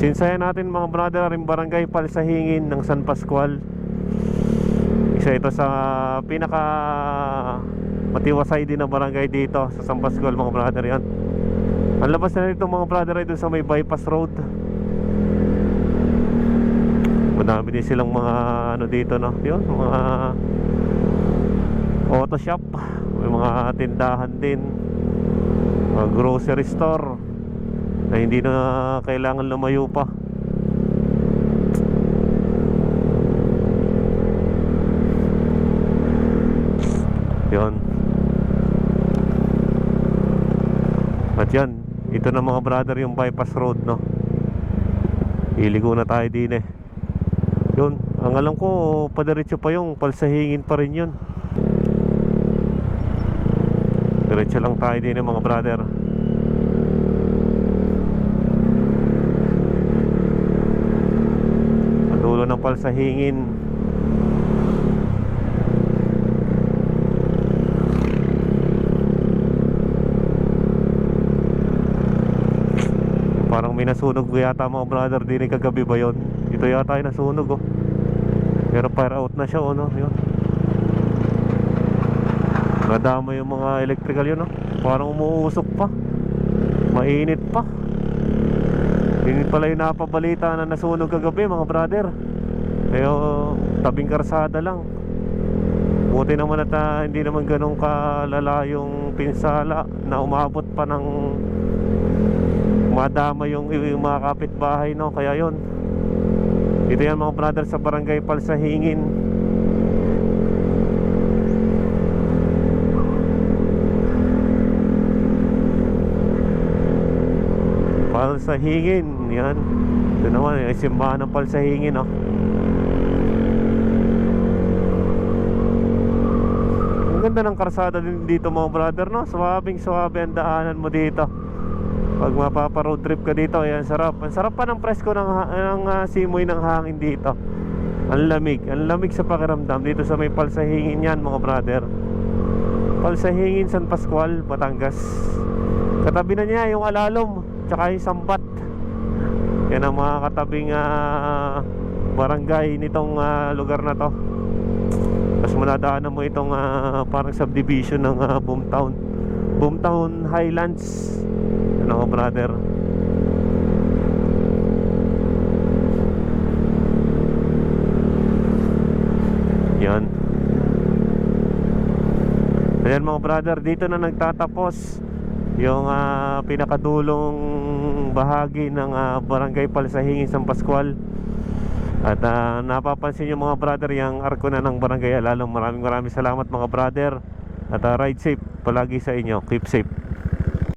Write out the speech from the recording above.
Sinsayan natin mga brother rin barangay Palsahingin ng San Pascual. Isa ito sa pinaka matiwasay din na barangay dito sa San Pascual mga brother yan. Ang labas na nito mga brother ay doon sa may bypass road. Madami din silang mga ano dito no, yun, mga auto shop, may mga tindahan din, mga grocery store na hindi na kailangan lumayo pa. Yun. At yan, ito na mga brother yung bypass road no. Iligo na tayo din eh. Yun, ang alam ko padiretso pa yung Palsahingin pa rin yun. Diretso lang tayo din eh mga brother. Dulo ng Palsahingin. Parang may nasunog yata mga brother din eh kagabi ba yun? Ito yata ay nasunog oh. Pero fire out na siya oh no? Yun. Nadama yung mga electrical yun oh. Parang umuusok pa. Mainit pa. Hindi pala yung napabalita na nasunog kagabi mga brother. Pero tabing karsada lang. Buti naman at hindi naman ganun kalala yung pinsala na umabot pa ng madama yung mga kapitbahay no. Kaya yun, dito yan mga brother sa barangay Palsahingin. Palsahingin yan. Ito naman yung simbahan ng Palsahingin no. Ang ganda ng karsada din dito mga brother no. Swabing swabe ang daanan mo dito pag mapapa-road trip ka dito. Ayan, sarap. Ang sarap pa ng presko ng simoy ng hangin dito. Ang lamig sa pakiramdam dito sa may Palsahingin yan mga brother. Palsahingin, San Pascual, Batangas. Katabi na niya yung Alalom tsaka yung Sambat. Yan ang mga katabing barangay nitong lugar na to. Tapos manadaanan mo itong parang subdivision ng Boomtown Highlands. Ano brother. Yan. Ayan mga brother, dito na nagtatapos yung pinakadulong bahagi ng barangay Palsahingin, San Pascual. At napapansin nyo mga brother yung arko na ng barangay Alalom. Maraming salamat mga brother. At ride safe palagi sa inyo. Keep safe.